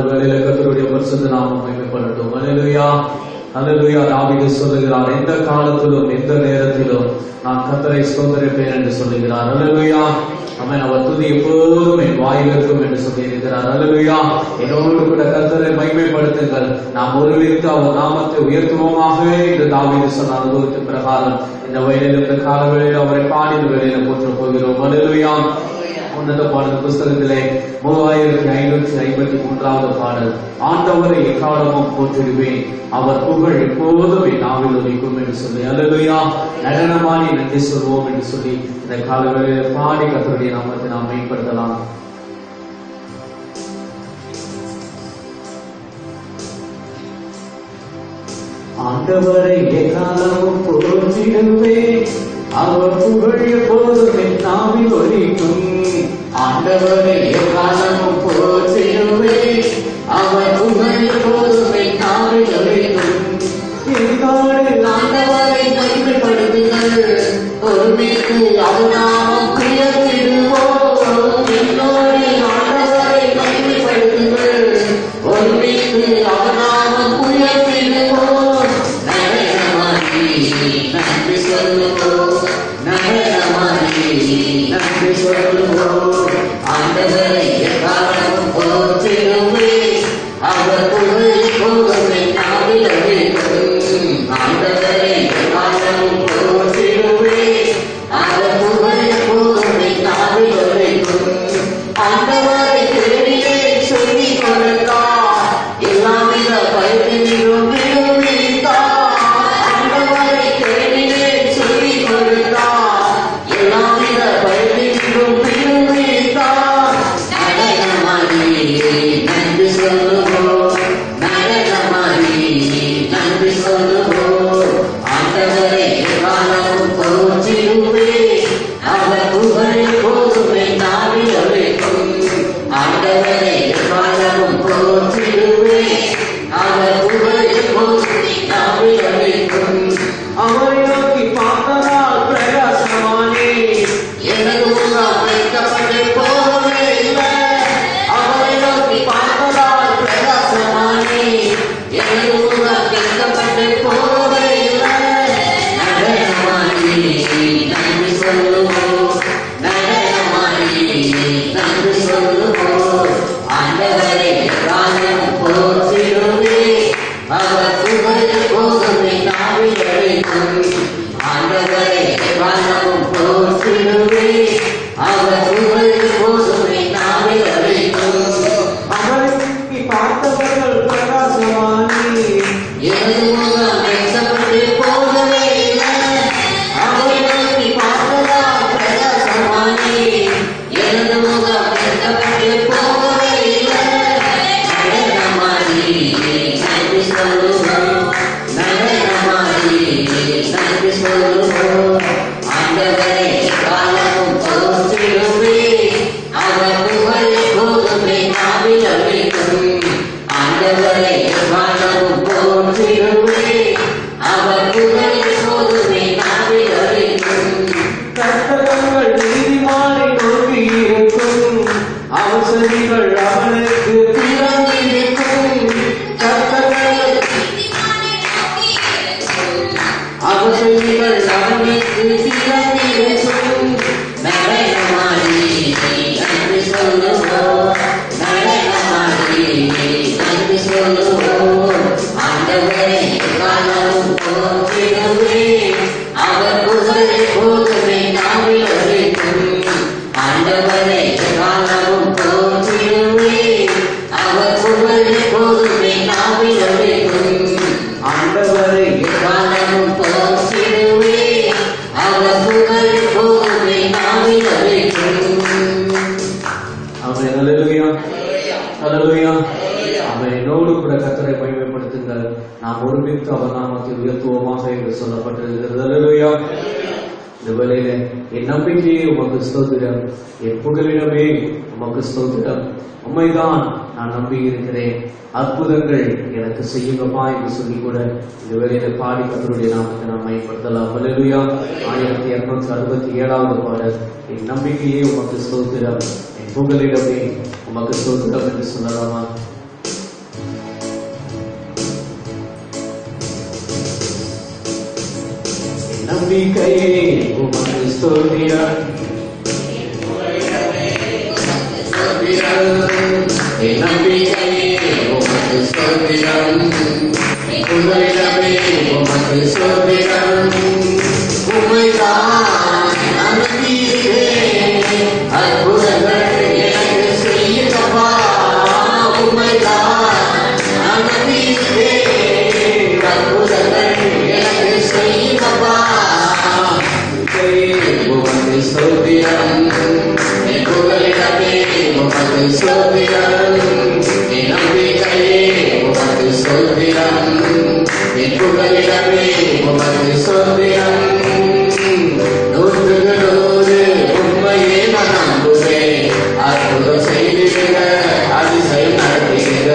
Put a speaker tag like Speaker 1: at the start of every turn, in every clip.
Speaker 1: வேளையில கர்த்தருடைய பரிசுத்த நாமம் மகிமைப்படட்டும். அல்லேலூயா, அல்லேலூயா. தாவீது சொல்லுகிறார், எந்த காலத்திலும் எந்த நேரத்திலும் நான் கர்த்தரை ஸ்தோத்திரிப்பேன் என்று சொல்லுகிறார். அல்லேலூயா. ஆமென். அவர் துதி எப்போதும் என் வாயில் இருக்கும் என்று சொல்லியிருக்கிறார். அல்லேலூயா. என்னோடு கூட கர்த்தரை மகிமைப்படுத்துங்கள், நாம் ஒருவருக்கு அவர் நாமத்தை உயர்த்துவோமாக என்று தாவீது சொன்ன அனுபவத்தின் பிரகாரம் இந்த வயலில் இந்த கால வேளையில் அவரை பாடின வேளையில போற்ற போகிறோம். அல்லேலூயா. உன்னத பாடல் புஸ்தகத்திலே 3553வது பாடல், ஆண்டவரை எக்காலமும் போற்றிடுவேன், அவர் புகழ் எப்போதும் என் நாவில் ஒலிக்கும் என்று சொல்லி, அல்லேலூயா, நடனமாடி நன்றி சொல்வோம் என்று சொல்லி இந்த காலங்களில் பாடி கர்த்தருடைய நாமத்தை நாம் மேம்படுத்தலாம். ஆண்டவரை எக்காலமும் போற்றிடுவேன், அவர் புகழ் எப்போதும் என் நாவில் ஒலிக்கும். ஆண்டவரை எக்காலமும் போற்றிடுவேன், அவர் புகழ் எப்போதும் என் நாவில் ஒலிக்கும். என்னோடு ஆண்டவரை மகிமைப்படுத்துங்கள், ஒருமித்து அவர் நாமம் உயர்த்திடுவோம். என்னோடு ஆண்டவரை மகிமைப்படுத்துங்கள், ஒருமித்து அவர் நாமம் உயர்த்திடுவோம். நன்றி சொல்லுவோம், நன்றி சொல்லுவோம். ஆண்டவரை எக்காலமும் போற்றிடுவேன், அவர் புகழ் எப்போதும் என் நாவில் ஒலிக்கும். ஆண்டவரை எக்காலமும் போற்றிடுவேன், அவர் புகழ் எப்போதும் என் நாவில் ஒலிக்கும். ஆண்டவரை தேடியே சொல்லிக் கொடுத்தார், எல்லாவித பயத்திலும் விடுவித்தார். ஆண்டவரை தேடியே சொல்லிக் கொடுத்தார், எல்லாவித பயத்திலும் விடுவித்தார். நடனமாடி நன்றி சொல்லுவோம், நடனமாடி நன்றி சொல்லுவோம். ஆண்டவரை எக்காலமும் போற்றிடுவேன், அவர் புகழ் எப்போதும் என் நாவில் ஒலிக்கும். ஆண்டவரை எக்காலமும் போற்றிடுவேன், அவர் புகழ் எப்போதும் என் நாவில் ஒலிக்கும். அவரை நோக்கி பார்த்ததால் பிரகாசமானே, எனது முகம் வைக்கப்பட்டு போகவே இல்லை. அவரை நோக்கி பார்த்ததால் பிரகாசமானே, எனது முகம் வைக்கப்பட்டு போகவே இல்லை. நடனமாடி நன்றி சொல்லுவோம், நடனமாடி நன்றி சொல்லுவோம். ஆண்டவரை எக்காலமும் போற்றிடுவேன், அவர் புகழ் எப்போதும் என் நாவில் ஒலிக்கும். ஆண்டவரை எக்காலமும் போற்றிடுவேன், அவர் புகழ் எப்போதும் என் நாவில் ஒலிக்கும். அவரை நோக்கி பார்த்தவர்கள் பிரகாசமானே, எனது முகம் வைக்கப்பட்டு போகவே இல்லை. அவரை நோக்கி பார்த்ததால் பிரகாசமானே, எனது முகம் வைக்கப்பட்டு போகவே இல்லை. நடனமாடி நன்றி சொல்லுவோம், நடனமாடி நன்றி சொல்லுவோம். ஆண்டவரை எக்காலமும் போற்றிடுவேன், அவர் புகழ் எப்போதும் என் நாவில் ஒலிக்கும். ஆண்டவரை எக்காலமும் போற்றிடுவேன், அவர் புகழ் எப்போதும் என் நாவில் ஒலிக்கும். கர்த்தர்கள் நீதிமானை நோக்கி இருக்கும், அவர் செவிகள் அவனுக்கு திறந்திருக்கும். கர்த்தர்கள் அவர் செவிகள் அவனுக்கு திறந்திருக்கும். நடனமாடி நன்றி சொல்லுவோம், நடனமாடி நன்றி சொல்லுவோம். ஆண்டவரை எக்காலமும் போற்றிடுவேன், அவர் புகழ் எப்போதும் என் நாவில் ஒலிக்கும். ஆண்டவரை எக்காலமும் போற்றிடுவேன், அவர் புகழ் எப்போதும் என் நாவில் ஒலிக்கும். ஆண்டவரை எக்காலமும் போற்றிடுவேன், அவர் புகழ் எப்போதும் என் நாவில் ஒலிக்கும். ஆமென். அல்லேலூயா, அல்லேலூயா. ஆமென். என்னோடு கூட கர்த்தரை மகிமைப்படுத்துங்கள், நாம் ஒருமித்து அவர் நாமத்தை உயர்த்துவோமாக என்று சொல்லப்பட்டிருக்கிறது. அல்லேலூயா. இந்த வேளையில என் நம்பிக்கையே உமக்கு ஸ்தோத்திரம், என் புகலிடமே உமக்கு ஸ்தோத்திரம். உண்மைதான் நான் நம்பி இருக்கிறேன், அற்புதங்கள் எனக்கு செய்யுங்கப்பா என்று சொல்லி கூட இந்த வேளையில பாடி கர்த்தருடைய நாமத்தை நாம் மகிமைப்படுத்தலாம். அல்லேலூயா. 1267வது பாடல், என் நம்பிக்கையே உமக்கு ஸ்தோத்திரம், என் புகலிடமே உமக்கு ஸ்தோத்திரம் என்று சொல்லலாமா? நம்பிக்கையே உமக்கு ஸ்தோத்திரம். என் நம்பிக்கையே உமக்கு ஸ்தோத்திரம். உங்களிடமே உமக்கு ஸ்தோத்திரம். உம்மைதான் நான் நம்பியிருக்கிறேன். அற்புதங்கள் எனக்கு செய்யுங்கப்பா. உம்மைதான் நான் நம்பியிருக்கிறேன். அற்புதங்கள் எனக்கு செய்யுங்கப்பா. உமக்கு ஸ்தோத்திரம். என் புகலிடமே உமக்கு ஸ்தோத்திரம். என் நம்பிக்கையே உமக்கு ஸ்தோத்திரம். என் புகலிடமே உமக்கு ஸ்தோத்திரம். நூற்றுக்கு நூறு உண்மையே நான் நம்புவேன். அற்புதம் செய்திருங்க, அதிசயம் நடத்துகிற.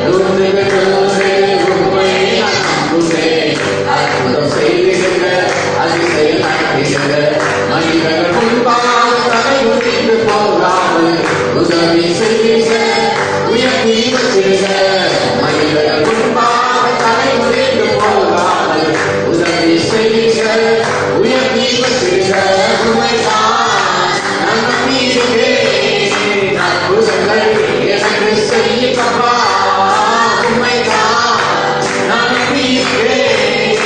Speaker 1: நூற்றுக்கு நூறு உண்மையே நான் நம்புவேன். அற்புதம் செய்திருங்க, அதிசயம் நடத்துகிற. மனிதர்கள் முன்பாக தலை உடைந்து போகாமல் உதவி செய்கிற, உயர்த்தி வச்சிருங்க. மனிதர்கள் முன்பாக தலை உடைந்து போகாமல் உதவி செய்கிற, உயர்த்தி வச்சிருங்க. உண்மைதான் நான் நம்பியிருக்கிறேன். அற்புதங்கள் எனக்கு செய்யுங்கப்பா. உண்மைதான் நான் நம்பியிருக்கிறேன்.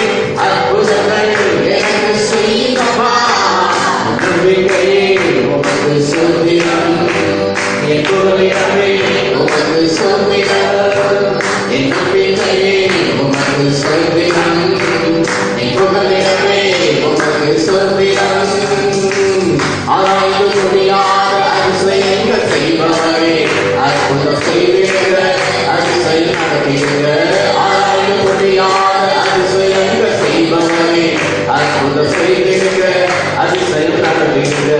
Speaker 1: அற்புதங்கள் எனக்கு செய்யுங்கப்பா. நம்பிக்கையே உமக்கு ஸ்தோத்திரம். என் புகலிடமே உமக்கு ஸ்தோத்திரம். என் நம்பிக்கையே உமக்கு ஸ்தோத்திரம். என் புகலிடமே உமக்கு ஸ்தோத்திரம். ஆராய்ந்து முடியாத அதிசயங்கள் செய்பவரே, அற்புதம் செய்திருக்கிற, அதிசயம் நடத்துகிற. ஆராய்ந்து முடியாத அதிசயங்கள் செய்பவரே, அற்புதம் செய்திருக்கிற, அதிசயம் நடத்துகிற.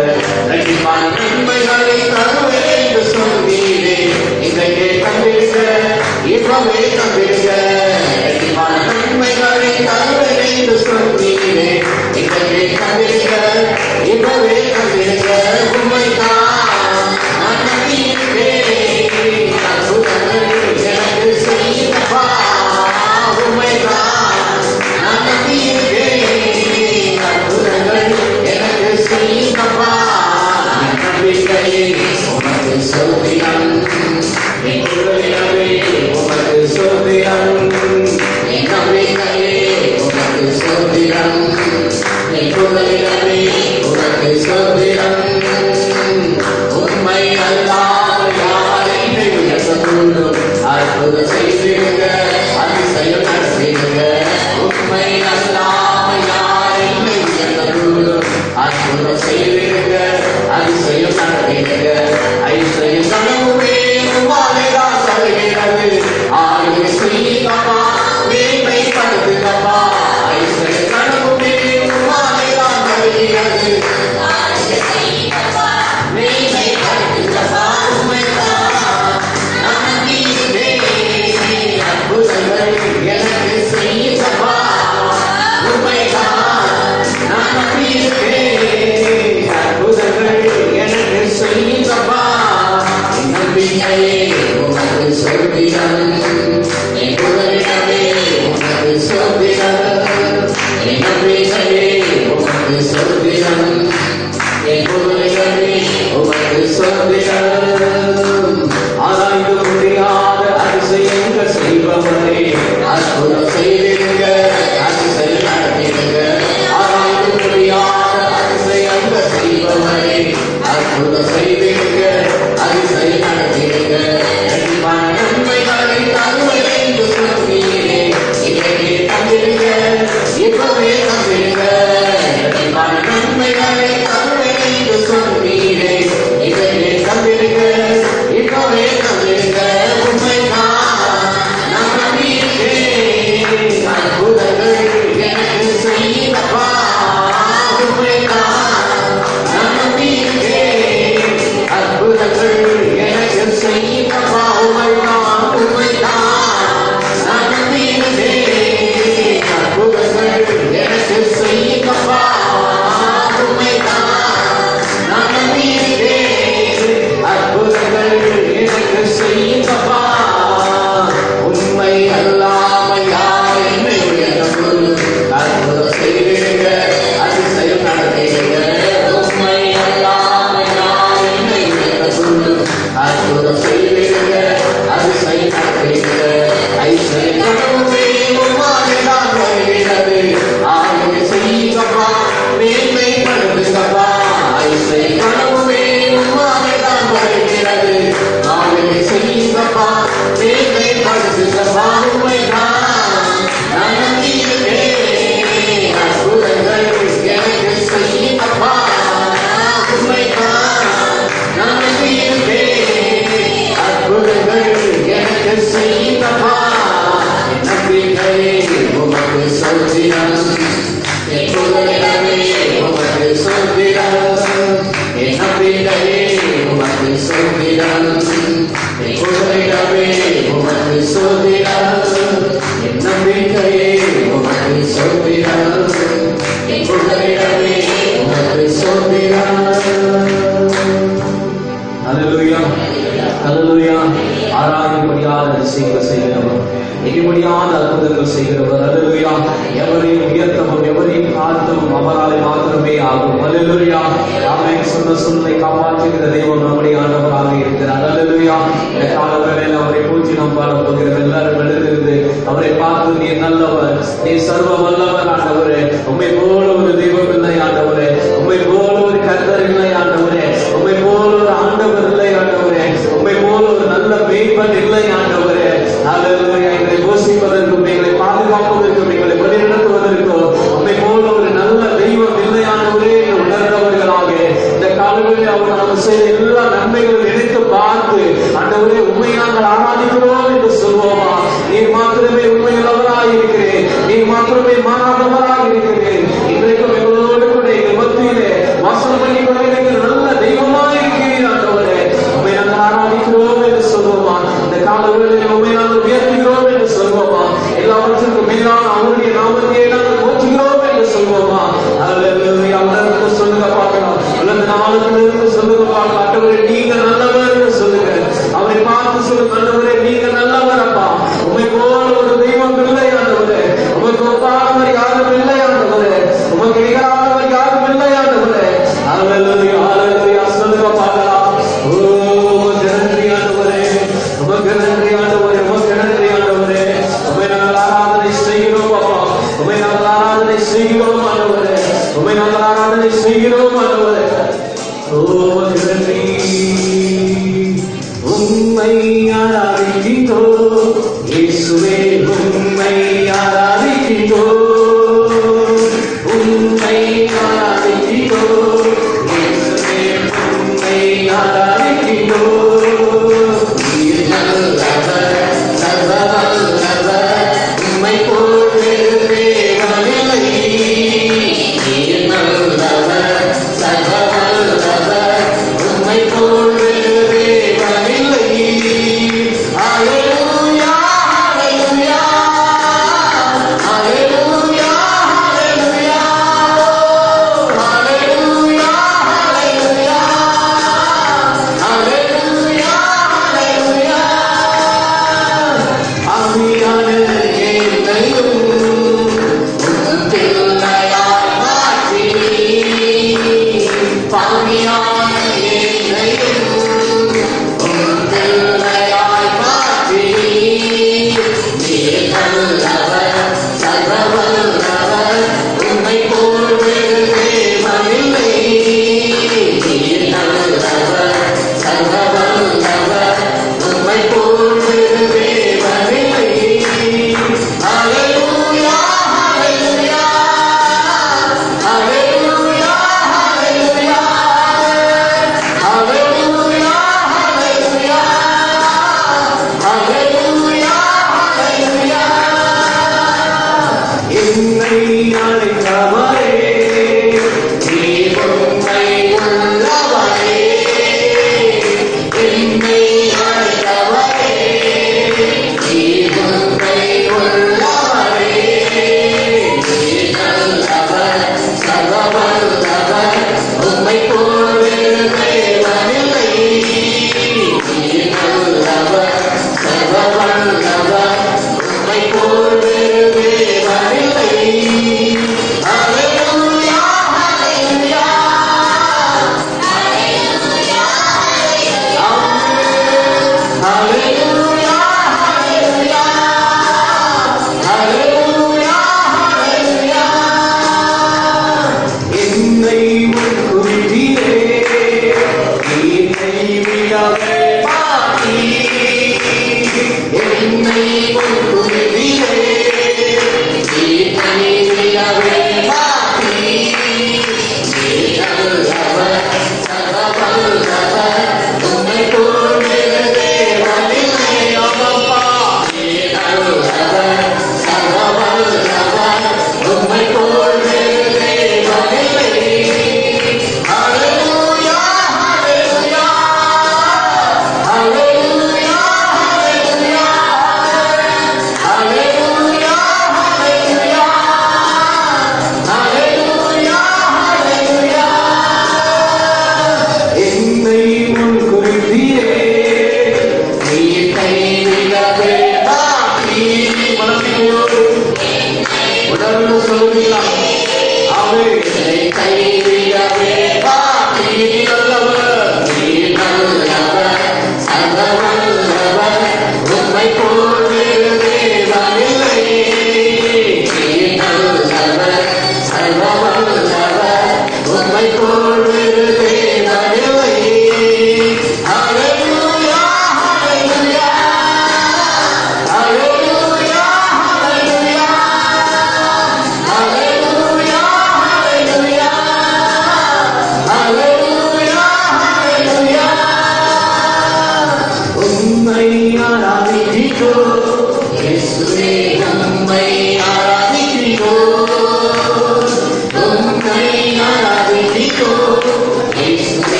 Speaker 1: ரட்சிப்பான நன்மைகளை தருவேன் என்று சொன்னீரே, இன்றைக்கே தந்திருக்க, இப்பவே தந்திருக்க. ரட்சிப்பான நன்மைகளை தருவேன் என்று சொன்னீரே, இன்றைக்கே தந்திருக்க, இப்பவே தந்திருக்க. உண்மைதான் நான் நம்பியிருக்கிறேன். அற்புதங்கள் எனக்கு செய்யுங்கப்பா. உண்மைதான் நான் நம்பியிருக்கிறேன். அற்புதங்கள் எனக்கு செய்யுங்கப்பா. என் நம்பிக்கையே உமக்கு ஸ்தோத்திரம். என் புகலிடமே உமக்கு ஸ்தோத்திரம். என் நம்பிக்கையே உமக்கு ஸ்தோத்திரம். என் புகலிடமே உமக்கு ஸ்தோத்திரம். உண்மை அல்லாமல் யார் என்னை உயர்த்தக்கூடும்? அற்புதம் செய்திருங்க, அதிசயம் நடத்திடுங்க. உண்மை அல்லாமல் யார் என்னை உயர்த்தக்கூடும்? அற்புதம் செய்திருங்க, அதிசயம் நடத்திடுங்க. ஐசையும் கனவுமே உம்மாலேதான் தருகிறது. ஆளுகை செய்யுங்கப்பா, மேன்மைப்படுத்துங்கப்பா. ஐசையும் கனவுமே உம்மாலேதான் தருகிறது. மேன்மைப்படுத்துங்கப்பா. உண்மைதான் நான் நம்பியிருக்கிறேன். அற்புதங்கள் எனக்கு செய்யுங்கப்பா. உண்மைதான் நான் நம்பியிருக்கிறேன். அற்புதங்கள் எனக்கு செய்யுங்கப்பா. என் நம்பிக்கையே உமக்கு ஸ்தோத்திரம். என் புகலிடமே உமக்கு ஸ்தோத்திரம். என் நம்பிக்கையே உமக்கு ஸ்தோத்திரம். என் புகலிடமே உமக்கு ஸ்தோத்திரம். ஆராய்ந்து முடியாத அதிசயங்கள் செய்பவரே, அற்புதம் செய்திருங்க, அதிசயம் நடத்திடுங்க. ஆராய்ந்து முடியாத அதிசயங்கள் செய்பவரே, அற்புதம் செய்திருங்க, அதிசயம் நடத்திடுங்க. ரட்சிப்பான நன்மைகளை தருவேன் என்று சொன்னீரே, இன்றைக்கே தந்திருங்க, இப்பவே தந்திருங்க. ரட்சிப்பான நன்மைகளை தருவேன் என்று சொன்னீரே, இன்றைக்கே தந்திருங்க, சோத்திரம், என் நம்பிக்கையே உமக்கு சோத்திரம், என் புகலிடமே உமக்கு சோத்திரம், என் நம்பிக்கையே உமக்கு சோத்திரம், என் புகலிடமே உமக்கு சோத்திரம். ஹல்லேலூயா, ஹல்லேலூயா. ஆராதிப்படியாத அதிசயங்கள் செய்கிறவர், எண்ணிப்படியாத அற்புதங்கள் செய்கிறவர். ஹல்லேலூயா. எவரையும் உயர்த்தவும் எவரையும் தாழ்த்தவும் அவரால் மாத்திரமே ஆகும். ஹல்லேலூயா. ஆமென். சொன்ன சொல்லை காப்பாற்றுகிற தெய்வம் நம்முடைய ஆண்டவராக இருக்கிறார். ஹல்லேலூயா. இந்த காலவேளையில் அவரை பூஜை நாம் பாட போகிறோம். எல்லாரும் எழுந்திருந்து அவரை பார்த்து, நீ நல்லவர், நீ சர்வ வல்லவர் ஆண்டவரே, உம்மை போல ஒரு தெய்வம் இல்லை ஆண்டவரே, உம்மை போல ஒரு கர்த்தர் இல்லை ஆண்டவரே, உம்மை போல ஒரு ஆண்டவர் இல்லை ஆண்டவரே, உம்மை போல ஒரு நல்ல மேய்ப்பன் இல்லை ஆண்டவரே. ஹல்லேலூயா. எங்களை போஷிப்பதற்கும் எங்களை பாதுகாப்பதற்கும் எங்களை வழிநடத்துவதற்கும் உம்மை போல ஒரு நல்ல தெய்வம் இல்லை ஆண்டவரே என்று உணர்ந்தவர்களாக இந்த காலங்களில் அவர் நமக்கு செய்த எல்லா நன்மைகளும் நினைத்து பார்த்து, ஆண்டவரே உம்மை நாங்கள் ஆராதிக்கிறோம் என்று சொல்வோமா? நீர் மாத்திரமே உண்மையுள்ளவராக இருக்கிறேன், நீர் மாத்திரமே மாறாதவராக இருக்கிறேன். இன்றைக்கும் எங்களோடு கூட எங்கள் மத்தியிலே வாசம் பண்ணி கொண்டிருக்கிற நல்ல தெய்வமாக இருக்கிறீர் ஆண்டவரே. உம்மை நாங்கள் ஆராதிக்கிறோம் என்று சொல்வோமா? இந்த காலங்களில் உம்மை நாங்கள் உயர்த்துகிறோம் என்று சொல்வோமா? எல்லாவற்றுக்கும் மேலான அவருடைய நாமத்தையே நாங்கள் போற்றுகிறோம் என்று சொல்வோமா? ஹல்லேலூயா. உணர்ந்து சொல்லுங்க பார்க்கலாம். உலக நாளத்திலிருந்து சொல்லுங்க பார்க்கலாம். ஆண்டவரே நீங்க நல்லவர் என்று சொல்லுங்க. அவரை பார்த்து சொல்லுங்க, ஆண்டவரே நீங்க நல்லவர் அப்பா. உம்மை போல ஒரு தெய்வம் இல்லை ஆண்டவரே, உமக்கு ஒப்பானவர் யாரும் இல்லை ஆண்டவரே, உமக்கு நிகரானவர் யாரும் இல்லை ஆண்டவரே. ஹல்லேலூயா, ஹல்லேலூயா. சொல்லுங்க பார்க்கலாம். ஓ உமக்கு நன்றி ஆண்டவரே, உமக்கு நன்றி ஆண்டவரே, உமக்கு நன்றி ஆண்டவரே. உம்மை நாங்கள் ஆராதனை செய்கிறோம் அப்பா, உம்மை நாங்கள் ஆராதனை செய்கிறோம் ஆண்டவரே, உம்மை நாங்கள் ஆராதனை செய்கிறோம் ஆண்டவரே. ஓ உமக்கு நன்றி. உம்மை ஆராதிக்கின்றோம் இயேசுவே, உம்மை ஆராதிக்கின்றோம், உம்மை ஆராதிக்கின்றோம் இயேசுவே, உம்மை ஆராதிக்கின்றோம். நீர் நல்லவர், சர்வ வல்லவர், உம்மை போல் வேறு தேவனில்லை. நீர் நல்லவர், சர்வ வல்லவர்,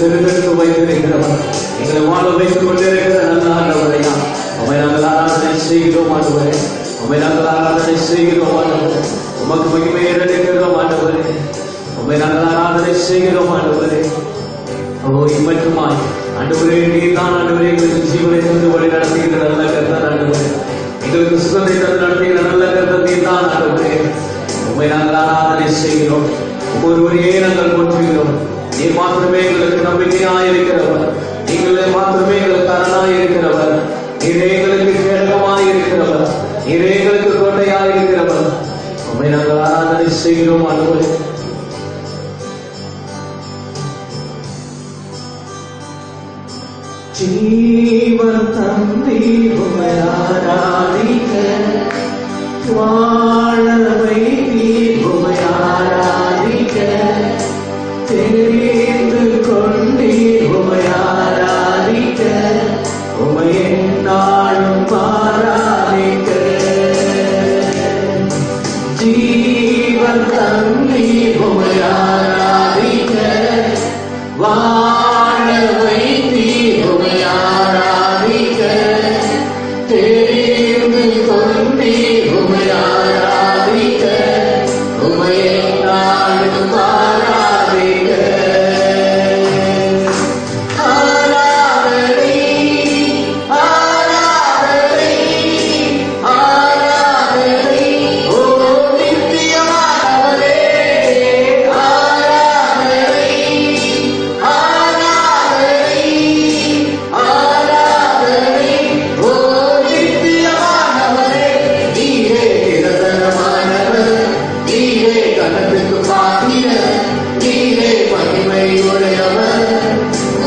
Speaker 1: தெரிந்தெடுத்து வைத்திருக்கிறவர், எங்களை வாழ வைத்துக் கொண்டிருக்கிற நல்ல ஆண்டவரையா, உம்மை நாங்கள் ஆராதனை செய்கிறோம் ஆண்டவரே. உம்மை நாங்கள் ஆராதனை செய்கிறோம் ஆண்டவரே. உமக்கு மகிமை எடுக்கிறோம் ஆண்டவரே. உம்மை நாங்கள் ஆராதனை செய்கிறோம் ஆண்டவரே. இம்மட்டுமாய் ஆண்டவரே, நீதான் ஆண்டவரே எங்களுக்கு ஜீவனை தந்து வழி நடத்துகிற நல்ல கர்த்தர் ஆண்டவரே. எங்களுக்கு சுகத்தை தந்து நடத்துகிற நல்ல கர்த்தர் நீதான் ஆண்டவரே. உம்மை நாங்கள் ஆராதனை செய்கிறோம். ஒவ்வொருவரையே நாங்கள் போற்றுகிறோம். நீர் மாத்திரமே எங்களுக்கு நம்பிக்கையாயிருக்கிறவர், நீங்களே மாத்திரமே எங்களுக்கு அரணாயிருக்கிறவர், நீரே எங்களுக்கு கேடகமாயிருக்கிறவர், நீரே எங்களுக்கு கோட்டையாயிருக்கிறவர். உம்மை நாங்கள் ஆராதனை செய்கிறோம் ஆண்டவரே. ஜீவன் தந்தி உம்மை ஆராதிக்க, வாழவை உம்மை ஆராதிக்க, தெரிந்து கொண்டே உம்மை ஆராதிக்க, உம்மை எந்நாளும் ஆராதிக்க. ஜீவன் தந்தி உம்மை ஆராதிக்க, வாழவை உம்மை ஆராதிக்க, தெரிந்து கொண்டே உம்மை ஆராதிக்க, உம்மை எந்நாளும் ஆராதிக்க. ஆராதனை ஆராதனை ஆராதனை ஓ நித்தியமானவரே. ஆராதனை ஆராதனை ஆராதனை ஓ நித்தியமானவரே. நீரே நிரந்தரமானவர், நீரே கனத்துக்கு பாத்திரர், நீரே மகிமை உடையவர்,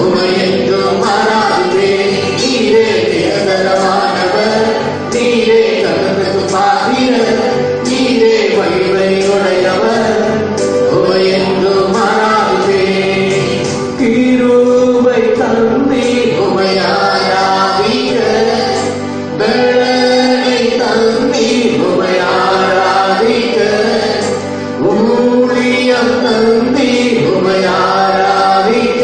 Speaker 1: உம்மை என்றும் ஆராதிப்பேன். நீரே நிரந்தரமானவர், நீரே கனத்துக்கு பாத்திரர், நீரே மகிமை உடையவர், உம்மை என்றும் ஆராதிப்பேன். கிருபை தந்தி உம்மை ஆராதிக்க, பலனை தந்தி உம்மை ஆராதிக்க, ஊழியம் தந்தி உம்மை ஆராதிக்க,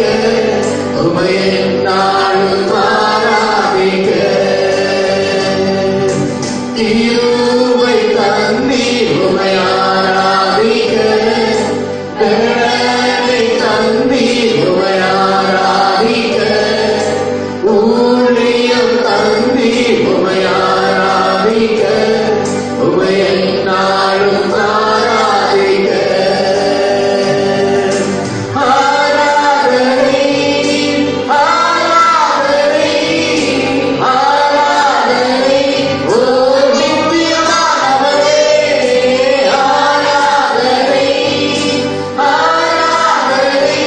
Speaker 1: உம்மை எந்நாளும் ஆராதிக்க. கிருபை தந்தி உம்மை ஆராதிக்க, பலனை தந்தி உம்மை ஆராதிக்க, ஊழியம் தந்தி உம்மை ஆராதிக்க, உம்மை எந்நாளும் ஆராதிக்க. ஆராதனை ஆராதனை ஆராதனை ஓ நித்தியமானவரே. ஆராதனை ஆராதனை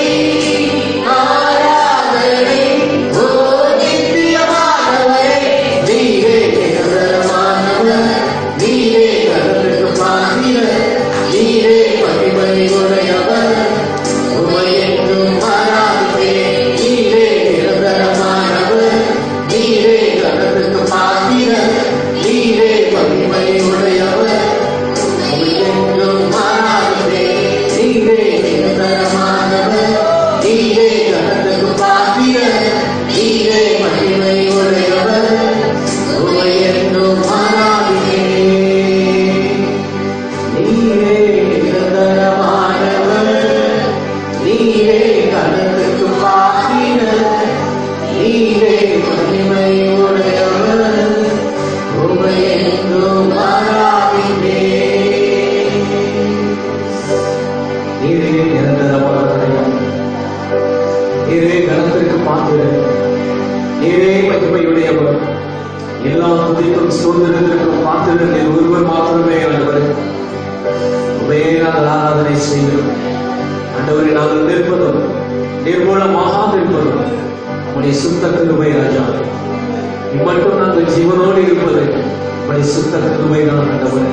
Speaker 1: ஆராதனை ஓ நித்தியமானவரே. நீரே நிரந்தரமானவர், நீரே கனத்துக்கு பாத்திரர், நீரே மகிமை உடையவர், உம்மை என்றும் ஆராதிப்பேன். நீரே நிரந்தரமானவர், நீரே கனத்துக்கு பாத்திரர், நீரே மகிமை உடையவர், உம்மை என்றும் ஆராதிப்பேன். நீரே நிரந்தரமானவர், நீரே கனத்துக்கு பாத்திரர், நீரே மகிமை உடையவர், உம்மை என்றும் ஆராதிப்பேன். நீரே நிரந்தரமானவர், நீரே கனத்துக்கு பாத்திரர், நீரே மகிமை உடையவர், உம்மை என்றும் ஆராதிப்பேன். நீரே நிரந்தரமானவர், நீரே கனத்திற்கு பாத்திரர், நீரே மகிமையுடையவர், எல்லா துதிக்கும் சுதந்திரத்திற்கும் பாத்திரர் நீர் ஒருவர் மாத்திரமே ஆண்டவரே. உம்மையே நாங்கள் ஆராதனை செய்கிறோம் ஆண்டவரே. நாங்கள் நிற்பதும் நிர்மூலமாக இருப்பதும் உம்முடைய சுத்த கிருபை ராஜா. இம்மட்டும் நாங்கள் ஜீவனோடு இருப்பது உம்முடைய சுத்த கிருபை தான் ஆண்டவரே.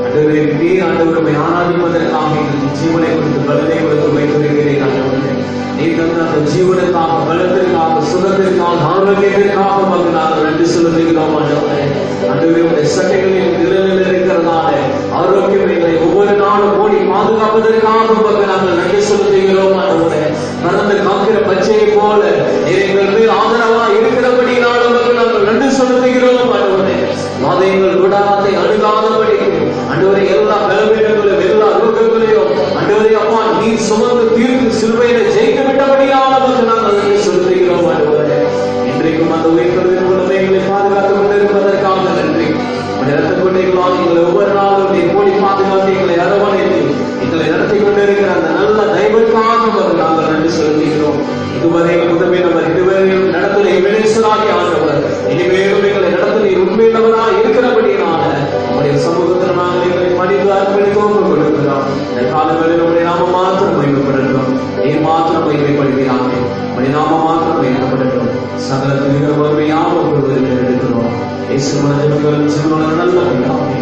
Speaker 1: ஆண்டவரே, நீ ஆண்டவர் உம்மை ஆராதிப்பதற்காக எங்களுக்கு ஜீவனை கொடுத்து பலனை கொடுத்து வைத்திருக்கிறேன் ஆண்டவரே. நீ தந்த அந்த ஜீவனுக்காக, பலத்திற்காக, சுகத்திற்காக, ஆரோக்கியத்திற்காக உமக்கு நாங்கள் நன்றி செலுத்துகிறோம் ஆண்டவரே. ஆண்டவரே, உம்முடைய சட்டைகளில் நிழலில் இருக்கிறதால ஆரோக்கியம் எங்களை ஒவ்வொரு நாளும் ஓடி பாதுகாப்பதற்காக உமக்கு நாங்கள் நன்றி செலுத்துகிறோம் ஆண்டவரே. பறந்து காக்கிற பச்சையை போல எங்கள் மேல் ஆதரவா இருக்கிறபடினால் உமக்கு நாங்கள் நன்றி செலுத்துகிறோம். ஆண்டவரே, வாதைகள் விடாத்தை அணுகாதபடி ஆண்டவரே எல்லா பலவீனங்களும் எல்லா ரோகங்களையும் ஆண்டவரே அப்பா நீ சுமந்து தீர்த்து சிலுவையில ஜெயிக்க விட்டபடியால் உமக்கு நாங்கள் நன்றி செலுத்துகிறோம். ஆண்டவரே, இன்றைக்கும் அந்த உயிர்த்தெழுதலின் மூலமே எங்களை பாதுகாத்துக் கொண்டிருப்பதற்காக நன்றி. இரத்த கொண்டைகளால் எங்களை ஒவ்வொரு நாளும் நீ கூடி பாதுகாத்து எங்களை அரவணைத்து எங்களை நடத்தி கொண்டிருக்கிற அந்த நல்ல தெய்வத்திற்காக நாங்கள் நன்றி செலுத்துகிறோம். இதுவரை முதமே நம்ம இதுவரையும் நடத்தலை வினேஸ்வராகி ஆண்டவர் இனிமேலும் எங்களை நடத்தலை உண்மையிலவராக இருக்கிறபடினால நம்முடைய சமூகத்தில் நாங்கள் எங்களை மனித அர்ப்பணித்தோம் கொடுக்கிறோம். இந்த காலங்களில் நம்முடைய நாம மாத்திரம் மகிமைப்படட்டும். நீ மாத்திரம் மகிமைப்படுகிறாங்க. நம்முடைய நாம மாத்திரம் மகிமைப்படட்டும். சகல துணிகரமாக யாவும் ஒருவருக்கு எடுக்கிறோம். இயேசு மனதில் சிறுவன நல்ல பிதாவே.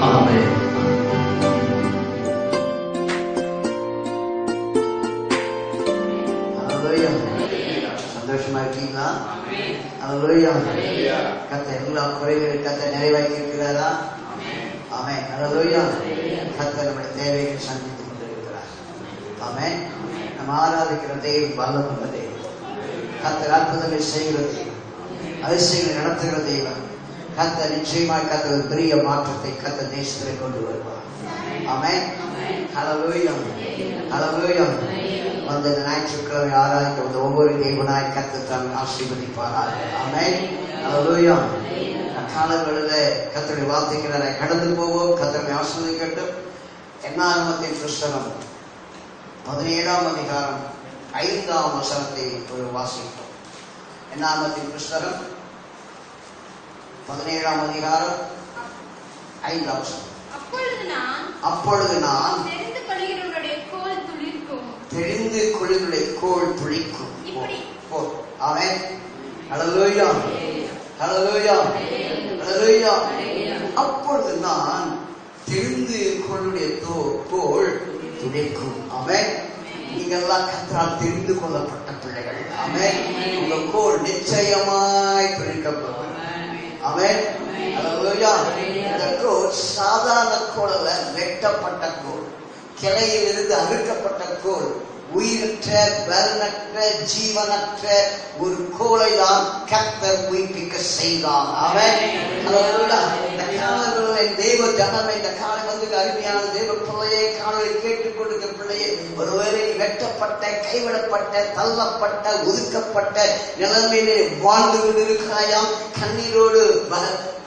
Speaker 1: ஆமென்.
Speaker 2: சந்தோஷமா இருக்கீங்களா? அல்லேலூயா. கர்த்தர் எல்லா குறைகளையும் கர்த்தர் நிறைவேற்றி இருக்கிறாரா? ஆமென். அல்லேலூயா. கர்த்தர் நம்முடைய தேவைகளை சந்தித்துக் கொண்டிருக்கிறார். ஆமென். நம்ம ஆராதிக்கிற தெய்வம் வல்லமுள்ள தெய்வம். கர்த்தர் அற்புதங்கள் செய்கிற தெய்வம், அதிசயங்களை நடத்துகிற தெய்வம். கர்த்தர் நிச்சயமாய் கர்த்தர் ஒரு பெரிய மாற்றத்தை கர்த்தர் தேசத்திலே கொண்டு வருவார். ஆமென். அல்லேலூயா. அல்லேலூயா. வந்த ஞாயிற்றுக்கிழமை ஆராதிக்க வந்த ஒவ்வொரு தேவனாய் கர்த்தர் தாமே ஆசீர்வதிப்பாராக. ஆமென். அல்லேலூயா. காலங்களில் கர்த்தருடைய வார்த்தைகளை கடந்து போவோம். கர்த்தரை ஆசீர்வதிக்கட்டும். என்னாகமத்தின் புஸ்தகம் 17ஆம் அதிகாரம் 5ஆம் வசனத்தை ஒரு வாசிப்போம். என்னாகமத்தின் புஸ்தகம் 17ஆம் அதிகாரம் 5ஆம் வசனம். அப்பொழுது நான் தெரிந்து கொள்ளுகிறவருடைய கோல் துளிக்கும். ஆமென். அல்லேலூயா. அல்லேலூயா. அல்லேலூயா. அப்பொழுது நான் தெரிந்து கொள்ளுடைய கோல் துளிக்கும். ஆமென். நீங்கெல்லாம் கர்த்தரால் தெரிந்து கொள்ளப்பட்ட பிள்ளைகள். ஆமென். உங்க கோல் நிச்சயமாய் துளிக்கப்படும். ஆமென். அல்லேலூயா. இந்த கோல் சாதாரண கோல் அல்ல, வெட்டப்பட்ட கோல், கிளையில் இருந்து அறுக்கப்பட்ட கோல், உயிரற்ற பலனற்ற ஜீவனற்ற ஒரு கோலை தான் கர்த்தர் உயிர்ப்பிக்க செய்தார். ஆமென். அல்லேலூயா. இந்த காலங்களில் தேவ ஜனமே, இந்த காலம் வந்து அருமையான தேவ பிள்ளையை காலை கேட்டுக் கொடுக்கிற பிள்ளையை, ஒருவேளை வெட்டப்பட்ட, கைவிடப்பட்ட, தள்ளப்பட்ட, ஒதுக்கப்பட்ட நிலைமையிலே வாழ்ந்து கொண்டிருக்கிறாயாம். கண்ணீரோடு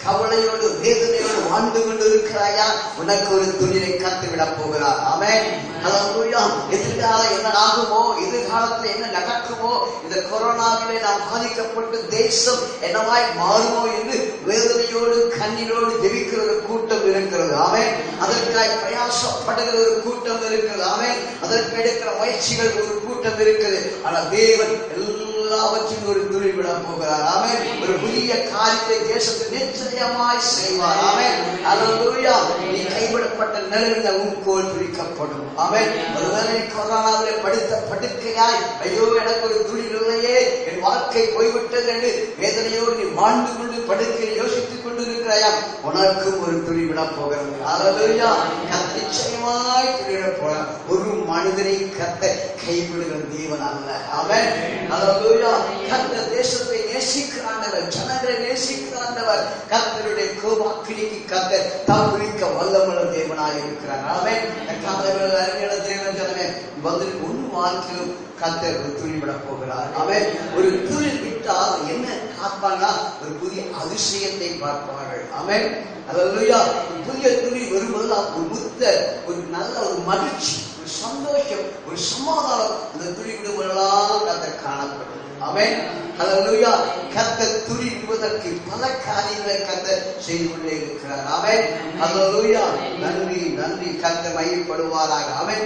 Speaker 2: கவலையோடு வேதனையோடு வாழ்ந்து கொண்டு இருக்கிறாயா? உனக்கு ஒரு துணியை கத்து விட போகிறார். ஆமென். அல்லேலூயா. எதிர்காலம் என்ன ஆகுமோ, எதிர்காலத்தில் என்ன நடக்குமோ, இந்த கொரோனாவிலே நாம் பாதிக்கப்பட்டு தேசம் என்னவாய் மாறுமோ என்று வேதனையோடு கண்ணீரோடு ஜெபிக்கிற ஒரு கூட்டம் இருக்கிறது. ஆமென். அதற்காக பிரயாசப்படுகிற ஒரு கூட்டம் இருக்கிறது. ஆமென். அதற்கு எடுக்கிற முயற்சிகள் ஒரு கூட்டம் இருக்குது. ஆனால் தேவன் எல்லாவற்றையும் ஒரு துணி விட போகிறார். ஆமென். ஒரு புதிய காரியத்தை தேசத்தில் நிச்சயமாய் செய்வார். ஆமென். அல்லேலூயா. நீ கைவிடப்பட்ட நிலையில் உன் கோல் துளிக்கப்படும். ஆமென். ஒருவேளை கொரோனாவிலே படுத்த படுக்கையாய், ஐயோ எனக்கு ஒரு துணி இல்லையே, என் வாழ்க்கை போய்விட்டது என்று வேதனையோடு நீ வாழ்ந்து கொண்டு படுக்கையில் யோசித்துக் கொண்டு இருக்கிறாயா? உனக்கும் ஒரு துணி விட போகிறது. அல்லேலூயா. கர்த்தர் நிச்சயமாய் துணிவிட போகிறார். ஒரு மனிதனை கர்த்தர் கைவிடுகிற தேவன் அல்ல. ஆமென். அல்லேலூயா. கர்த்தர் தேசத்தை நேசிக்கிறாண்டவர், ஜனங்களை நேசிக்கிறாண்டவர். கர்த்தருடைய கோபாக்கினிக்கு கர்த்தர் தப்பிக்க வல்லமுள்ள தேவனாய் இருக்கிறார். ஆமென். காலங்களில் அறிஞர் தேவன் ஜனமே வந்து ஒன்று வாழ்க்கையிலும் கர்த்தர் ஒரு துணி விட போகிறார். ஆமென். ஒரு துணி விட்டால் என்ன பார்ப்பாங்க? ஒரு புதிய அதிசயத்தை பார்ப்பார்கள். ஆமென். அல்லேலூயா. புதிய துணி வரும்போது ஒரு முத்த, ஒரு நல்ல ஒரு மகிழ்ச்சி, ஒரு சந்தோஷம், ஒரு சமாதானம் இந்த துணி விடுவதெல்லாம் கர்த்தர் காணப்படும். ஆமென். அல்லேலூயா. கர்த்தர் துணி விடுவதற்கு பல காரியங்களை கர்த்தர் செய்து கொண்டே இருக்கிறார். ஆமென். அல்லேலூயா. நன்றி நன்றி. கர்த்தர் மகிமைப்படுவாராக. ஆமென்.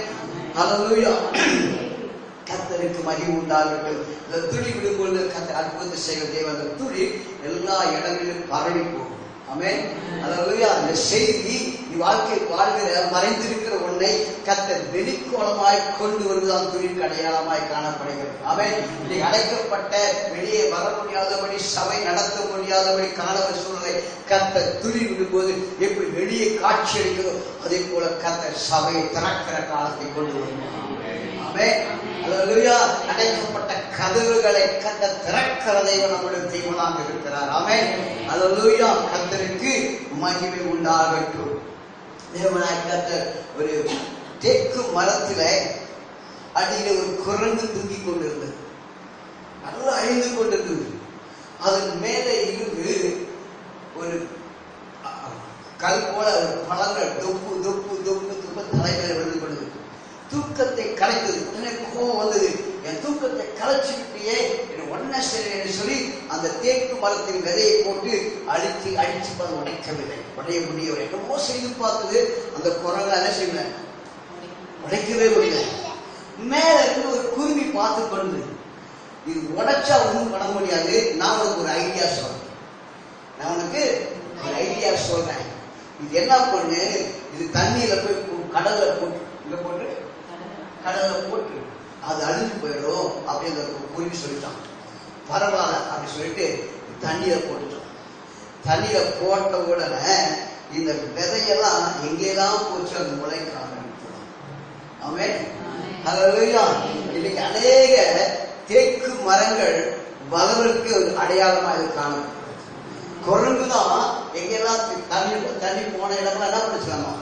Speaker 2: அல்லேலூயா. கர்த்தருக்கு மகிமை உண்டாகட்டும். இந்த துணி விடும்போது கர்த்தர் அற்புதத்தை செய்கிற தேவன். அந்த துணி எல்லா இடங்களிலும் பரவி போகும். ஆமென். அல்லேலூயா. இந்த செய்தி நீ வாழ்க்கை வாழ்கிற மறைந்திருக்கிற ஒன்றை கர்த்தர் வெளிக்கோளமாய் கொண்டு வருவதால் துணிக்கு அடையாளமாய் காணப்படுகிறது. ஆமென். நீ அடைக்கப்பட்ட, வெளியே வர முடியாதபடி, சபை நடத்த முடியாதபடி காணவர சூழ்நிலை கர்த்தர் துணி விடும்போது எப்படி வெளியே காட்சி அளிக்கிறதோ அதே போல கர்த்தர் சபையை திறக்கிற காலத்தை கொண்டு வருவார். ஆமென். அல்லேலூயா. அடைக்கப்பட்ட கதவுகளை கர்த்தர் திறக்கிற தெய்வம் நம்முடைய தெய்வமாக இருக்கிறார். ஆமென். அல்லேலூயா. கர்த்தருக்கு மகிமை உண்டாகட்டும். தேவனாய் கர்த்தர் ஒரு தேக்கு மரத்தில அடியில ஒரு குரங்கு தூங்கி கொண்டிருந்தது. நல்லா அழிந்து கொண்டிருந்தது. அதன் மேலே இருந்து ஒரு கல் போல பழங்கள் தொப்பு தொப்பு தொப்பு தொப்பு தலைமையில விழுந்து கொண்டது. தூக்கத்தை கலைத்தது. உடனே கோபம் வந்தது. என் தூக்கத்தை கலைச்சு விட்டியே, ஒன்ன சரி என்று சொல்லி அந்த தேக்கு மரத்தின் விதையை போட்டு அடித்து உடைக்கவில்லை. உடைய முடியவில்லை. என்னமோ செய்து பார்த்தது. அந்த குரங்கு என்ன செய்யல, உடைக்கவே முடியல. மேல இருந்து ஒரு குருவி பார்த்து கொண்டு, இது உடைச்சா ஒன்றும் பண்ண முடியாது, நான் உனக்கு ஒரு ஐடியா சொல்றேன். இது என்ன பண்ணு, இது தண்ணியில போய் கடல்ல போட்டு, இங்க போட்டு கடல்ல போட்டு அது அழிஞ்சு போயிடும் அப்படின்னு குருவி சொல்லிட்டான். பரவாயில்ல அப்படி சொல்லிட்டு தண்ணியில போட்டுட்டான். தண்ணியில போட்ட உடனே இந்த விதையெல்லாம் எங்கெல்லாம் போச்சு அது முளைக்க ஆரம்பிக்கலாம். ஆமென். ஹல்லேலூயா. இன்னைக்கு அநேக தேக்கு மரங்கள் வளர்வதற்கு ஒரு அடையாளமா இது காணப்படும். குரங்குதான் எங்கெல்லாம் தண்ணி போன இடம்லாம் என்ன பண்ணிச்சுக்காமா,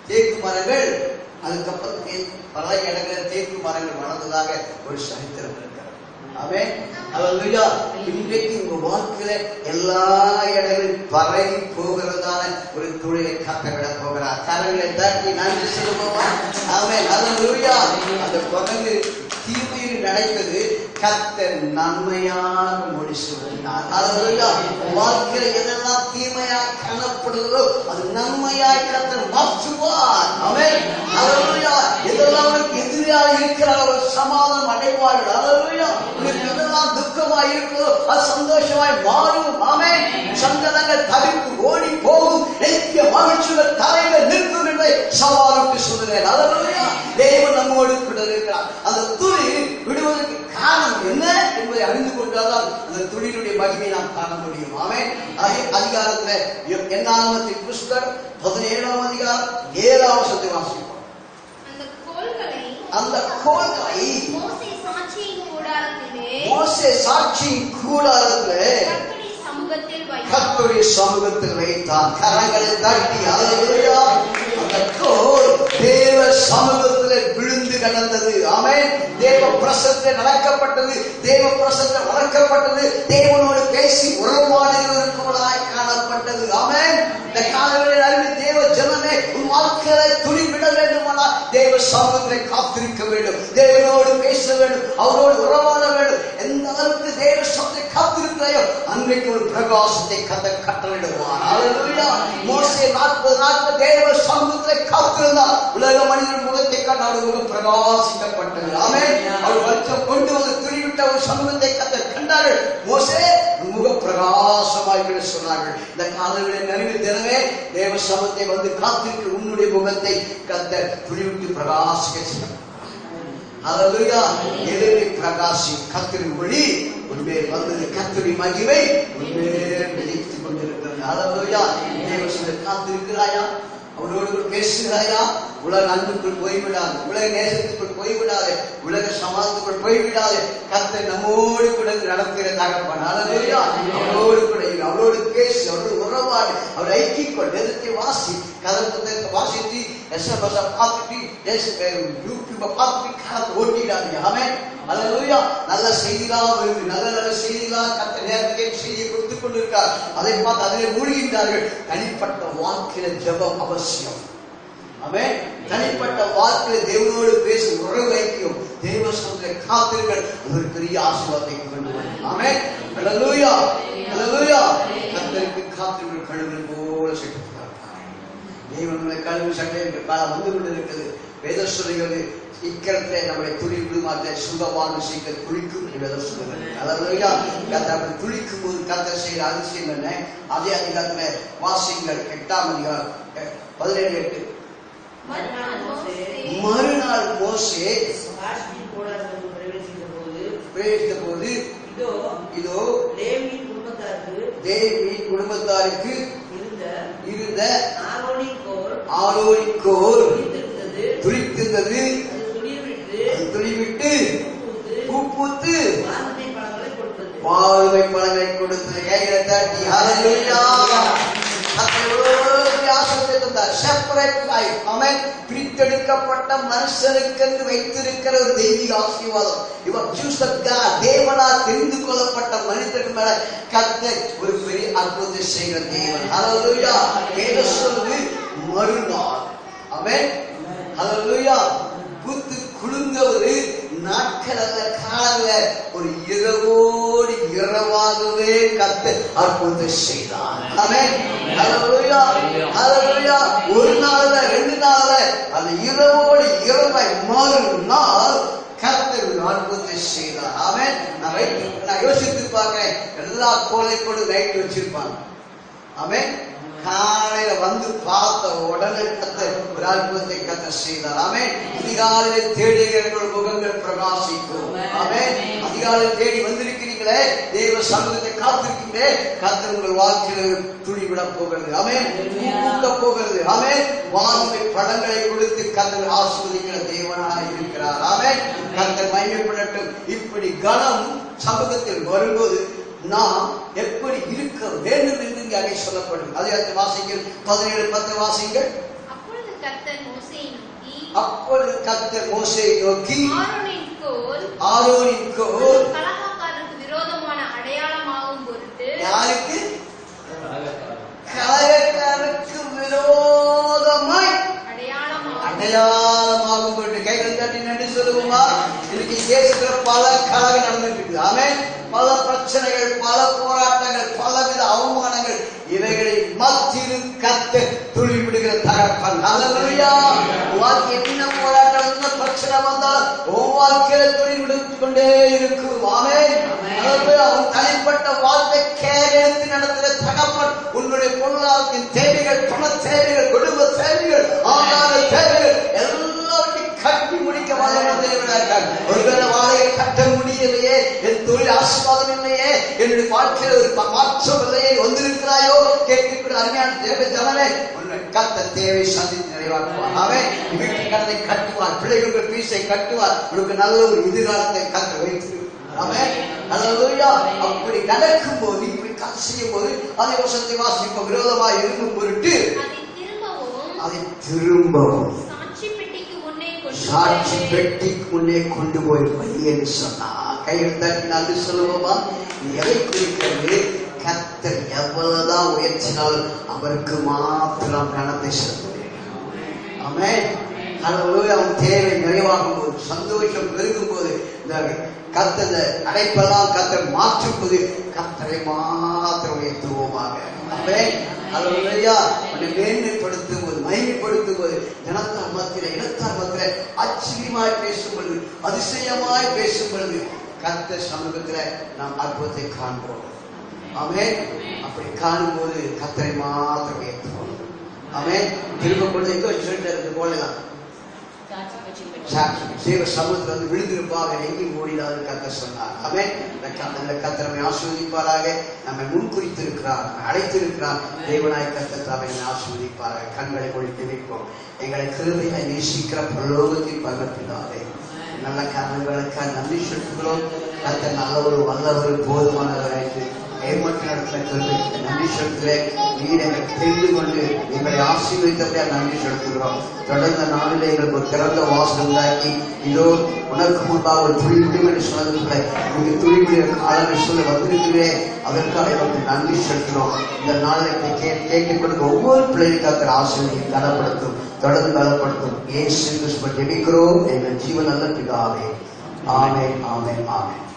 Speaker 2: தேக்கு மரங்கள். அதுக்கப்புறம் பல இடங்களில் தேக்கு மரங்கள் வளர்ந்ததாக ஒரு சரித்திரம் இருக்கிறது. ஆமென். அல்லேலூயா. இன்றைக்கு உங்க வாழ்க்கையில எல்லா இடங்களிலும் பரவி போகிறதான ஒரு தொழிலை கட்டவிட போகிறார். கரங்களை தாக்கி நன்றி சொல்லுவோமா? ஆமென். அல்லேலூயா. அந்த குரங்கு தீமையில் நடந்தது, கர்த்தர் நன்மையாக முடிச்சுவிட்டார். அல்லேலூயா. வாழ்க்கையில எதெல்லாம் தீமையாக காணப்படுகிறதோ அது நன்மையாய் கர்த்தர் மாற்றுவார். ஆமென். அல்லேலூயா. எதெல்லாம் எதிராக இருக்கிறார் ஒரு சமாதானம் அடைவார்கள். அல்லேலூயா. எதெல்லாம் துக்கமாய் இருக்கிறதோ அது சந்தோஷமாய் மாறும். ஆமென். சங்கடங்கள் தவிர்த்து ஓடி போகும். நித்திய மகிழ்ச்சிகள் தலையில நிற்கும் என்பதை சவாலுக்கு சொல்லுகிறேன். அல்லேலூயா. தேவன் நம்மோடு கூட இருக்கிறார். அந்த துளி விடுவதற்கு காரணம் என்ன என்பதை அறிந்து கொண்டால்தான் அந்த துளியினுடைய மகிமை நாம் காண முடியும். ஆமென். அதிகாரத்துல என்னாகமத்தின் புஸ்தகம் 17ஆம் அதிகாரம் 7ஆம் வசனத்தை வாசிப்போம். அந்த கோல்களை மோசே சாட்சியின் கூடாரத்திலே கர்த்தருடைய சமூகத்தில் வைத்தார். கரங்களை தட்டி அல்லேலூயா. அந்த கோல் தேவ சமூகத்தில் விழுந்து கிடந்தது. ஆமென். தேவ பிரசன்னத்தில் நடக்கப்பட்டது, தேவ பிரசன்னத்தில் வளர்க்கப்பட்டது, தேவனோடு பேசி உறவாடுவதற்குள்ளாய் காணப்பட்டது. ஆமென். இந்த காலங்களில் அறிவு தேவ ஜனமே, உன் வாழ்க்கையை துணிவிட வேண்டுமானால் தேவ சமூகத்தை காத்திருக்க வேண்டும், தேவனோடு பேச வேண்டும், அவரோடு உறவாட வேண்டும். எந்த அளவுக்கு தேவ சமூகத்தை காத்திருக்கிறாயோ அன்றைக்கு ஒரு பிரகாசத்தை கட்டளையிடுவார். அல்லேலூயா. மோசே 40 நாட்கள் தேவ சமூகத்தை காத்திருந்தார். உலக மனிதன் முகத்தை கண்டால் முகம் பிரகாசிக்கப்பட்டது. ஆமென். அவர் வருஷம் கொண்டு வந்து துணிவிட்ட ஒரு சமூகத்தை கண்டார்கள். மோசே முக பிரகாசமாய் சொன்னார்கள். இந்த காலங்களில் நிறைவு தினமே தேவ சமூகத்தை வந்து காத்திருக்கிற உன்னுடைய முகத்தை கர்த்தர் துணிவிட்டு பிரகாசிக்க செய்தார். அல்லேலூயா. எழுதி பிரகாசி கர்த்தரின் ஒளி உன்மேல் வந்தது. கர்த்தரின் மகிமை உன்மேல் விழித்துக் கொண்டிருக்கிறது. அல்லேலூயா. தேவ சமூகத்தை காத்திருக்கிறாயா? அவரோடு பேசுகிறாயா? உலக அன்புக்குள் போய்விடாது, உலக நேசத்துக்குள் போய்விடாது, உலக சமாதத்துக்குள் போய்விடாது. கர்த்தர் நம்மோடு கூட நடக்கிற தகப்பன். அல்லேலூயா. அவரோடு கூட அவரோடு பேசி அவரோடு உறவாடி அவர் ஐக்கியக்கொள். வேதத்தை வாசி, கதை புத்தகத்தை வாசித்து SMS பார்த்துட்டு யூடியூபை பார்த்துட்டு காலத்தை ஓட்டிடாதீங்க. ஆமென். அல்லேலூயா. நல்ல செய்திகளாக வருது, நல்ல நல்ல செய்திகளாக கர்த்தர் நேரத்துக்கு செய்தியை கொடுத்துக் கொண்டிருக்கார். அதை பார்த்து அதிலே மூழ்கின்றார்கள். தனிப்பட்ட வாழ்க்கையில ஜெபம் அவசியம். ஆமென். தனிப்பட்ட வாழ்க்கையில தேவனோடு பேசும் உறவு ஐக்கியம், தேவ சமூகத்தை காத்திருங்கள். ஒரு பெரிய ஆசீர்வாதத்தை கொண்டு வரும். ஆமென். அல்லேலூயா. அல்லேலூயா. கர்த்தருக்கு காத்திருங்கள். கழுகுகள் போல செய்கிறார். தேவனுடைய கழுகு சட்டை காலம் வந்து கொண்டிருக்கிறது. வேதம் சொல்லுகிறது, இக்கரத்தை நம்முடைய துளி விடுமாற்ற சுகமான சீக்கிரம் குளிக்கும் என்று வேதம் சொல்லுகிறது. அல்லேலூயா. கர்த்தர் குளிக்கும் போது கர்த்தர் செய்கிற அதிசயம் என்ன? அதே அதிகாரத்துல வாசிங்கள் 8ஆம் அதிகாரம் 17:8. மறுநாள் மோசே பிரவேசித்த போது இதோ லேவி குடும்பத்தாருக்கு இருந்த ஆரோனின் கோல் துளித்திருந்தது. துளிவிட்டு பூத்து வாழ்வை பழங்களை கொடுத்தது. கைகளை தட்டி ஹல்லேலூயா. பிரித்தெடுக்கப்பட்ட மனுஷனுக்கு வைத்திருக்கிற ஒரு தெய்வீக ஆசீர்வாதம். தேவனால் தெரிந்து கொள்ளப்பட்ட மனிதர்கள் மேல கர்த்தர் ஒரு பெரிய அற்புதத்தை செய்கிற தேவன். ஹல்லேலூயா. வேதம் சொல்லுது மறுநாள். ஆமென். ஹல்லேலூயா. பூத்து குலுங்கவது நாட்கள் அல்ல, காலங்கள், ஒரு இரவோடு இரவாகவே கர்த்தர் அற்புதத்தை செய்தார். ஆமென். ஹல்லேலூயா. ஹல்லேலூயா. ஒரு நாள்ல 2 நாள்ல அந்த இரவோடு இரவாய் மறுநாள் கர்த்தர் அற்புதத்தை செய்தார். ஆமென். நான் யோசித்து பார்க்கிறேன், எல்லா கோலைக்கோடு லைட் வச்சிருப்பாங்க. ஆமென். காலையில வந்து பார்த்த உடனே கர்த்தர் ஒரு அற்புதத்தை கர்த்தர் செய்தார். ஆமென். அதிகாலையில தேடுகிற முகங்கள் பிரகாசிக்கும். ஆமென். அதிகாலையில் தேடி வந்திருக்கிறீங்களே, தேவ சமூகத்தை காத்திருக்கீங்களே, கர்த்தர் உங்கள் வாழ்க்கையில துணிவிட போகிறது. ஆமென். கூட்ட போகிறது. ஆமென். வாழ்வை படங்களை கொடுத்து கர்த்தர் ஆசீர்வதிக்கிற தேவனாக இருக்கிறார். ஆமென். கர்த்தர் மகிமைப்படட்டும். இப்படி கனம் சமூகத்தில் வரும்போது நாம் எப்படி இருக்க வேண்டும் என்று அங்கே சொல்லப்படும். அதை வாசிங்கள். 17:10 வாசிங்கள்.
Speaker 3: அப்பொழுது கர்த்தர் மோசேயை நோக்கி ஆரோனின் கோல் கலகக்காரருக்கு விரோதமான அடையாளமாகும் பொருட்டு. யாருக்கு?
Speaker 2: கலகக்காரருக்கு விரோதமாய் அடையாளமாகும் பொருட்டு. கைகள் தட்டி நன்றி சொல்லுவோமா? இன்னைக்கு தேசத்துல பல கலகம் நடந்துட்டு இருக்குது. ஆமென். பல பிரச்சனைகள், பல போராட்டங்கள், பலவித அவமானங்கள், இவைகளை மத்தியில் கர்த்தர் துளிவிடுகிற தகப்பன். ஹல்லேலூயா. வாழ்க்கை என்ன போராட்டம், என்ன பிரச்சனை வந்தால் உன் வாழ்க்கையில துளிவிடுத்து கொண்டே இருக்கும். ஆமென். அவன் தனிப்பட்ட வாழ்க்கை கேரளத்து நடத்துகிற தகப்பன். உன்னுடைய பொருளாதாரத்தின் தேவைகள், பண தேவைகள், குடும்ப தேவைகள், ஆதார தேவைகள் எல்லாவற்றையும் கட்டி முடிக்க வல்லவராக. ஒருவேளை வாழையை கட்ட முடியலையே, என் தொழில் ஆசீர்வாதம் இல்லையே, என்னுடைய வாழ்க்கையில் ஒரு மாற்றம் இல்லையே, வந்திருக்கிறாயோ கேட்கக்கூடிய அருமையான தேவ ஜனமே, கர்த்தர் தேவை சந்தித்து நிறைவாக்குவார். அவன் வீட்டு கடனை கட்டுவார், பிள்ளைகளுக்கு பீஸை கட்டுவார், உனக்கு நல்ல ஒரு எதிர்காலத்தை கர்த்தர் வைத்து. அவன் அப்படி நடக்கும் போது, இப்படி செய்யும் போது அதை வசத்தை வாசிப்ப விரோதமாக இருக்கும் பொருட்டு அதை திரும்பவும் சாட்சி பெட்டிக்கு முன்னே கொண்டு போய் பையன் சொன்னா. கையில் தட்டி நன்றி சொல்லுவோமா? எதை குறிக்கிறது? கர்த்தர் எவ்வளவுதான் உயர்த்தினாலும் அவருக்கு மாத்திரம் கனத்தை செலுத்துவேன். ஆமென். அவன் தேவை நிறைவாகும் போது, சந்தோஷம் பெருகும் போது, இந்த கர்த்தர் அடைப்பெல்லாம் கர்த்தர் மாற்றும் போது கர்த்தரை மாத்திரம் உயர்த்துவோமாக. ஆமென். ஹல்லேலூயா. மேன்மைப்படுத்தும் போது, மகிமைப்படுத்தும் போது, ஜனத்தார் மத்தியில, இனத்தார் மத்தியில ஆச்சரியமாய் பேசும் பொழுது, அதிசயமாய் பேசும் பொழுது கர்த்தர் சமூகத்துல நாம் அற்புதத்தை காண்போம். ஆமென். அப்படி காணும் போது கர்த்தரை மாத்திரம் உயர்த்துவோம். ஆமென். திரும்ப பொழுது எங்கோ சொல்லிட்டு போலதான் சமூகத்தில் வந்து விழுந்திருப்பாக, எங்கேயும் ஓடிடாது கர்த்தர் சொன்னார். ஆமென். கர்த்தரை ஆசீர்வதிப்பாராக. நம்மை முன்குறித்திருக்கிறார், நம்மை அழைத்திருக்கிறார். தேவனாய் கர்த்தர் நம்மை ஆசீர்வதிப்பாராக. கண்களை மூடி ஜெபிப்போம். எங்களை கிருபையை நேசிக்கிற பரலோகத்தின் பரப்பினாலே நல்ல காரணங்களுக்காக நன்றி செலுத்துகிறோம். கர்த்தர் நல்லவர், வல்லவர், போதுமானவராயிற்று ஏமாற்ற நடத்தின கிருபைக்கு நன்றி செலுத்துகிறேன். நீர் எங்களை தெரிந்து கொண்டு எங்களை ஆசீர்வதித்தபடியா நன்றி செலுத்துகிறோம். தொடர்ந்த நாளில் எங்களுக்கு ஒரு திறந்த வாசல் உண்டாக்கி, இதோ உனக்கு முன்பாக ஒரு துளிவிடும் என்று சொன்னதுக்குள்ள நீங்க துளிவிட காலங்கள் சொல்ல வந்திருக்கிறேன். அதற்காக எங்களுக்கு நன்றி செலுத்துகிறோம். இந்த நாளில் கேட்டுக் கொடுக்க ஒவ்வொரு பிள்ளைகளுக்காக ஆசீர்வதியை கனப்படுத்தும், தொடர்ந்து பலப்படுத்தும். இயேசு கிறிஸ்துவை ஜெபிக்கிறோம் எங்கள் ஜீவன் நல்ல பிதாவே. ஆமென். ஆமென். ஆமென்.